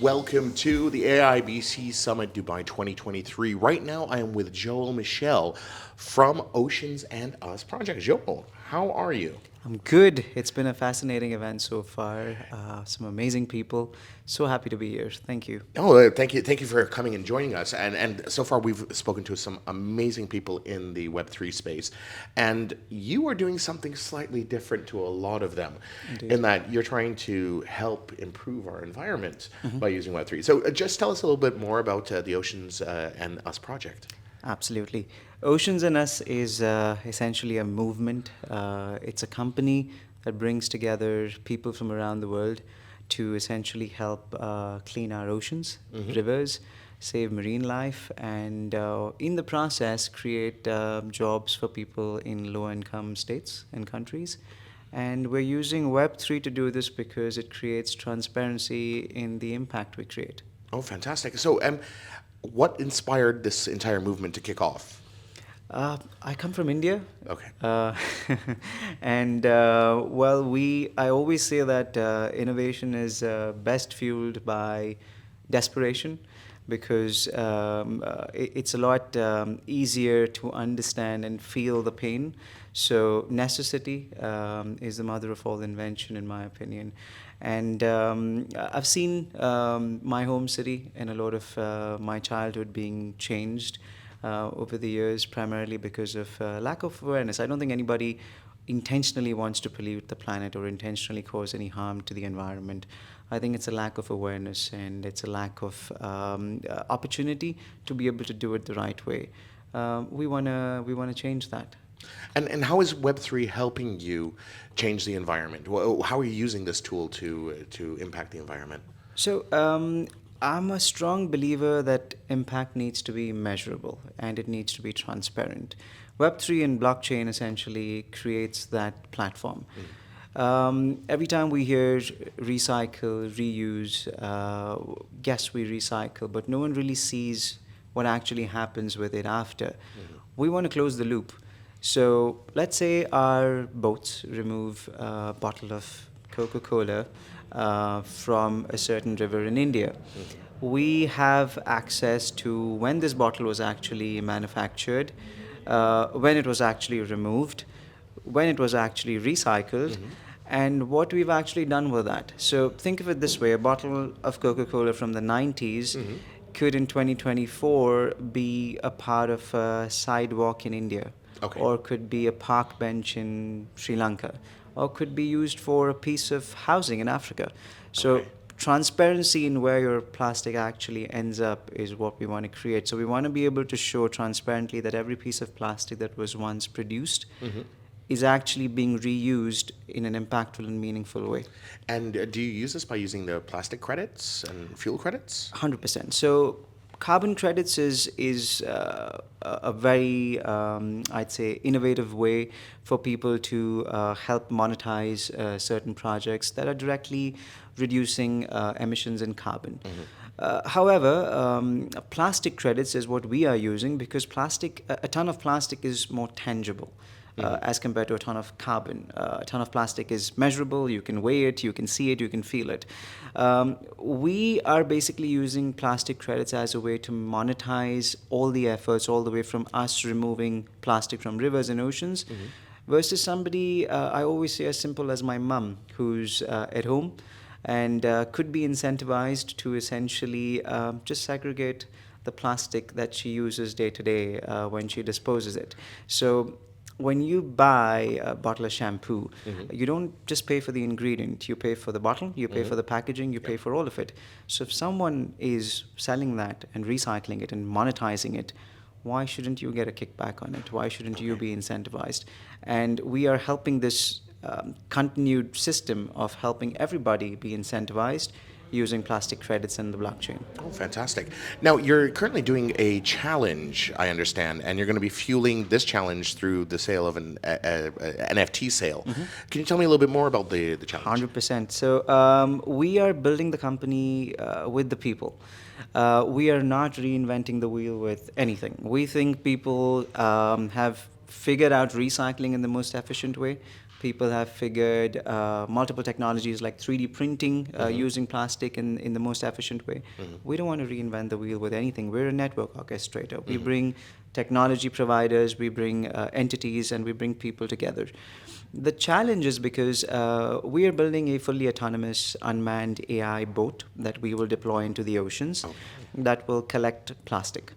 Welcome to the AIBC Summit Dubai 2023. Right now, I am with Joel Michel from Oceans and Us Project. Joel, how are you? I'm good. It's been a fascinating event so far. Some amazing people. So happy to be here. Thank you. Oh, thank you for coming and joining us. And so far, we've spoken to some amazing people in the Web3 space, and you are doing something slightly different to a lot of them, Indeed. in that you're trying to help improve our environment by using Web3. So, just tell us a little bit more about the Oceans and Us project. Absolutely. Oceans and Us is essentially a movement. It's a company that brings together people from around the world to essentially help clean our oceans, rivers, save marine life, and in the process create jobs for people in low-income states and countries. And we're using Web3 to do this because it creates transparency in the impact we create. Oh, fantastic. So, what inspired this entire movement to kick off? I come from India. Okay. And I always say that innovation is best fueled by desperation, because it's a lot easier to understand and feel the pain. So necessity is the mother of all invention, in my opinion. And I've seen my home city and a lot of my childhood being changed over the years, primarily because of lack of awareness. I don't think anybody intentionally wants to pollute the planet or intentionally cause any harm to the environment. I think it's a lack of awareness, and it's a lack of opportunity to be able to do it the right way. We wanna change that. And how is Web3 helping you change the environment? How are you using this tool to impact the environment? So I'm a strong believer that impact needs to be measurable and it needs to be transparent. Web3 and blockchain essentially creates that platform. Every time we hear recycle, reuse, yes, we recycle, but no one really sees what actually happens with it after. We want to close the loop. So let's say our boats remove a bottle of Coca-Cola from a certain river in India. We have access to when this bottle was actually manufactured, when it was actually removed, when it was actually recycled, and what we've actually done with that. So think of it this way: a bottle of Coca-Cola from the 90s could in 2024 be a part of a sidewalk in India. Okay. Or could be a park bench in Sri Lanka, or could be used for a piece of housing in Africa. So Okay. transparency in where your plastic actually ends up is what we want to create. So we want to be able to show transparently that every piece of plastic that was once produced is actually being reused in an impactful and meaningful way. And do you use this by using the plastic credits and fuel credits? 100%. So carbon credits is a very, I'd say, innovative way for people to help monetize certain projects that are directly reducing emissions in carbon. However, plastic credits is what we are using because a ton of plastic is more tangible. As compared to a ton of carbon. A ton of plastic is measurable, you can weigh it, you can see it, you can feel it. We are basically using plastic credits as a way to monetize all the efforts, all the way from us removing plastic from rivers and oceans, versus somebody, I always say as simple as my mum, who's at home and could be incentivized to essentially just segregate the plastic that she uses day to day when she disposes it. So when you buy a bottle of shampoo, you don't just pay for the ingredient. You pay for the bottle, you pay for the packaging, you pay for all of it. So if someone is selling that and recycling it and monetizing it, why shouldn't you get a kickback on it? Why shouldn't you be incentivized? And we are helping this continued system of helping everybody be incentivized using plastic credits and the blockchain. Oh, fantastic. Now, you're currently doing a challenge, I understand, and you're going to be fueling this challenge through the sale of an NFT sale. Can you tell me a little bit more about the challenge? 100%. So we are building the company with the people. We are not reinventing the wheel with anything. We think people have figured out recycling in the most efficient way. People have figured multiple technologies like 3D printing using plastic in the most efficient way. We don't want to reinvent the wheel with anything. We're a network orchestrator. We bring technology providers, we bring entities, and we bring people together. The challenge is because we are building a fully autonomous unmanned AI boat that we will deploy into the oceans that will collect plastic.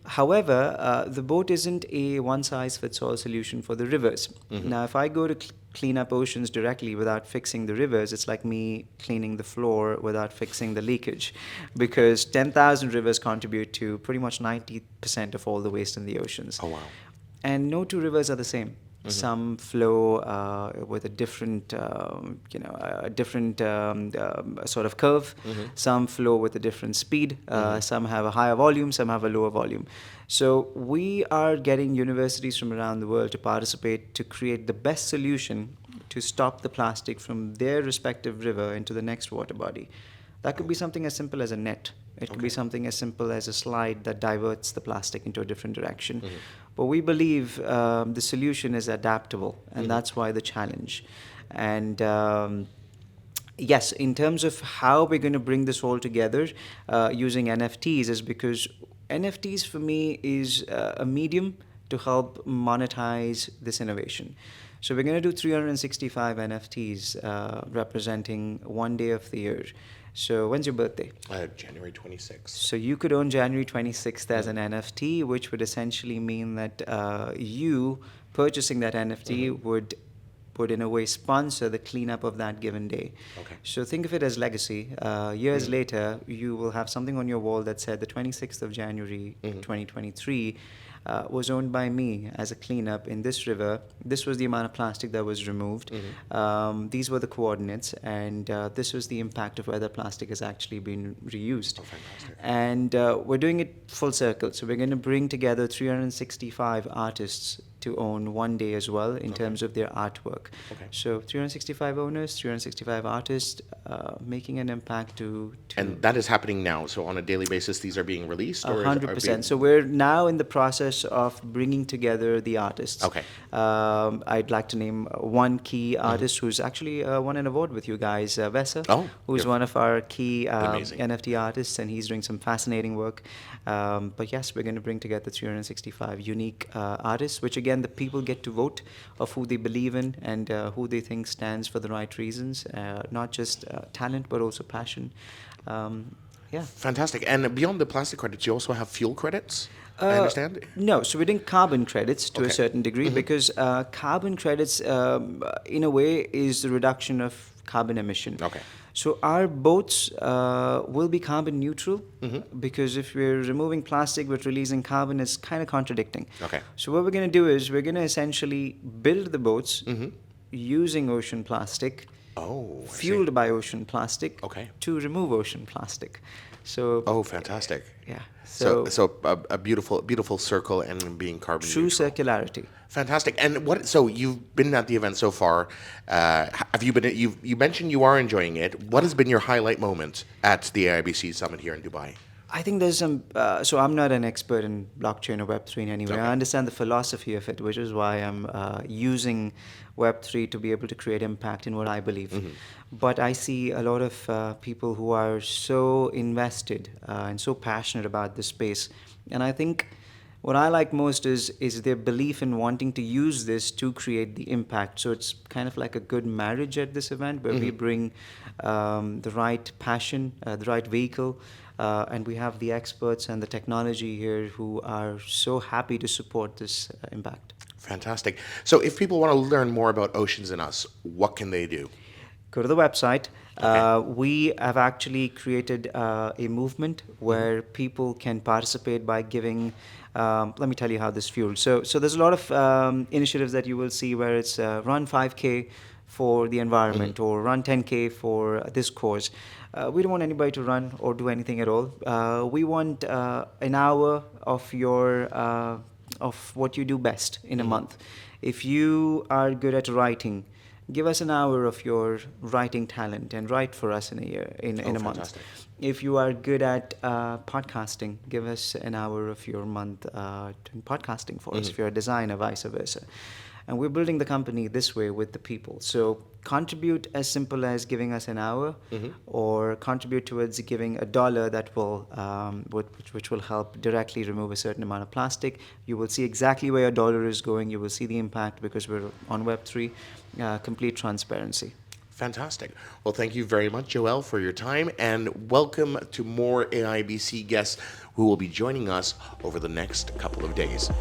However, the boat isn't a one-size-fits-all solution for the rivers. Now, if I go to clean up oceans directly without fixing the rivers, it's like me cleaning the floor without fixing the leakage, because 10,000 rivers contribute to pretty much 90% of all the waste in the oceans. Oh, wow. And no two rivers are the same. Some flow with a different, sort of curve. Some flow with a different speed. Some have a higher volume. Some have a lower volume. So we are getting universities from around the world to participate to create the best solution to stop the plastic from their respective river into the next water body. That could be something as simple as a net. It could be something as simple as a slide that diverts the plastic into a different direction. But we believe the solution is adaptable, and that's why the challenge. And yes, in terms of how we're going to bring this all together using NFTs is because NFTs for me is a medium to help monetize this innovation. So we're going to do 365 NFTs representing one day of the year. So when's your birthday? January 26th. So you could own January 26th as an NFT, which would essentially mean that you purchasing that NFT would in a way sponsor the cleanup of that given day. So think of it as legacy. Years later, you will have something on your wall that said the 26th of January 2023 was owned by me as a cleanup in this river. This was the amount of plastic that was removed. These were the coordinates, and this was the impact of whether plastic has actually been reused. And we're doing it full circle. So we're going to bring together 365 artists to own one day as well in terms of their artwork. So 365 owners, 365 artists making an impact to... And that is happening now. So on a daily basis, these are being released? 100%. So we're now in the process of bringing together the artists. I'd like to name one key artist who's actually won an award with you guys, Wesley, who's one of our key NFT artists, and he's doing some fascinating work. But yes, we're going to bring together 365 unique artists, which again, the people get to vote of who they believe in and who they think stands for the right reasons, not just talent, but also passion. Fantastic. And beyond the plastic credits, you also have fuel credits? I understand? No, so we're doing carbon credits to a certain degree because carbon credits, in a way, is the reduction of carbon emission. So our boats will be carbon neutral because if we're removing plastic but releasing carbon, it's kind of contradicting. So what we're going to do is we're going to essentially build the boats using ocean plastic, fueled by ocean plastic to remove ocean plastic. So fantastic. Yeah. So a beautiful circle and being carbon true neutral. circularity. Fantastic. And what? So you've been at the event so far. Have you been? You mentioned you are enjoying it. What has been your highlight moment at the AIBC Summit here in Dubai? I think there's some. So I'm not an expert in blockchain or Web3 in any way. I understand the philosophy of it, which is why I'm using Web3 to be able to create impact in what I believe. But I see a lot of people who are so invested and so passionate about this space, and I think what I like most is their belief in wanting to use this to create the impact. So it's kind of like a good marriage at this event where we bring the right passion, the right vehicle, and we have the experts and the technology here who are so happy to support this impact. Fantastic. So if people want to learn more about Oceans and Us, what can they do? Go to the website. We have actually created a movement where people can participate by giving. Let me tell you how this fuels. So there's a lot of initiatives that you will see where it's run 5K for the environment or run 10K for this cause. We don't want anybody to run or do anything at all. We want an hour of your of what you do best in a month. If you are good at writing, give us an hour of your writing talent and write for us in a year, in a month. Fantastic. If you are good at podcasting, give us an hour of your month doing podcasting for us. If you're a designer, vice versa. And we're building the company this way with the people. So contribute as simple as giving us an hour, or contribute towards giving $1 that will, which will help directly remove a certain amount of plastic. You will see exactly where your dollar is going. You will see the impact because we're on Web3, complete transparency. Fantastic. Well, thank you very much, Joel, for your time, and welcome to more AIBC guests who will be joining us over the next couple of days.